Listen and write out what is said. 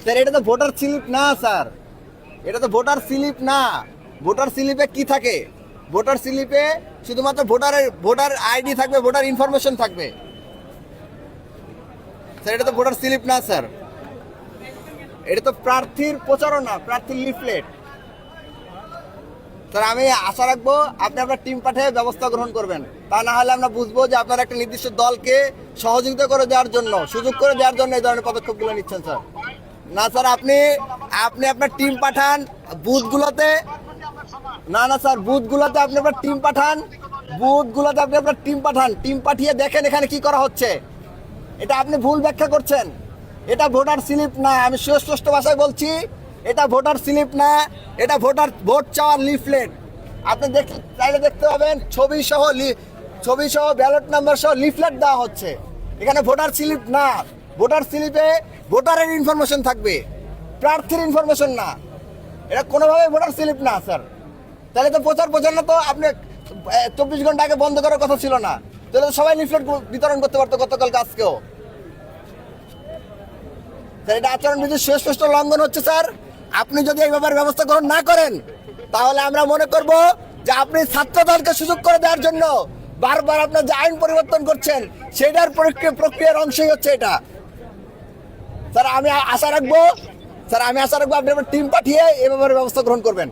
Sir এটা তো voter slip না স্যার, এটা তো ভোটার স্লিপ না। ভোটার স্লিপে কি থাকে? ভোটার স্লিপে শুধুমাত্র ভোটার আইডি থাকবে, ভোটার ইনফরমেশন থাকবে স্যার। এটা তো ভোটার স্লিপ না স্যার, এটা তো প্রার্থীর প্রচারণা, প্রার্থীর লিফলেট। স্যার আমি আশা রাখবো আপনি আপনার টিম পাঠিয়ে ব্যবস্থা গ্রহণ করবেন, তা না হলে আমরা বুঝবো যে আপনার একটা নির্দিষ্ট দলকে সহযোগিতা করে দেওয়ার জন্য, সুযোগ করে দেওয়ার জন্য এই ধরনের পদক্ষেপগুলো নিচ্ছেন স্যার। না স্যার, আপনি আপনার টিম পাঠান বুথগুলোতে। না না স্যার, বুথগুলোতে আপনি আপনার টিম পাঠান, বুথগুলোতে আপনি আপনার টিম পাঠান, টিম পাঠিয়ে দেখেন এখানে কি করা হচ্ছে। এটা আপনি ভুল ব্যাখ্যা করছেন। এটা ভোটার স্লিপ না, আমি সুস্পষ্ট ভাষায় বলছি, এটা ভোটার স্লিপ না, এটা ভোট চাওয়ার লিফলেট। আপনি চাইলে দেখতে পাবেন ছবি সহ ব্যালট নাম্বার সহ লিফলেট দেওয়া হচ্ছে। এখানে ভোটার স্লিপ না, ভোটার স্লিপে ভোটারের ইনফরমেশন থাকবে, প্রার্থীর ইনফরমেশন না। এটা কোনোভাবে ভোটার স্লিপ না স্যার। তাহলে তো প্রচার না তো আপনি 24 ঘন্টা আগে বন্ধ করার কথা ছিল না, তাহলে তো সবাই লিফলেট বিতরণ করতে পারতো গতকালকে আজকেও। স্যার এটা আচরণবিধির সুস্পষ্ট লঙ্ঘন হচ্ছে স্যার। আপনি যদি এই ব্যাপারে ব্যবস্থা গ্রহণ না করেন তাহলে আমরা মনে করব যে আপনি ছাত্র দলকে সুযোগ করে দেওয়ার জন্য বারবার আপনার যে আইন পরিবর্তন করছেন সেটার প্রক্রিয়ার অংশই হচ্ছে এটা। স্যার আমি আশা রাখবো আপনি আপনার টিম পাঠিয়ে এ ব্যাপারে ব্যবস্থা গ্রহণ করবেন।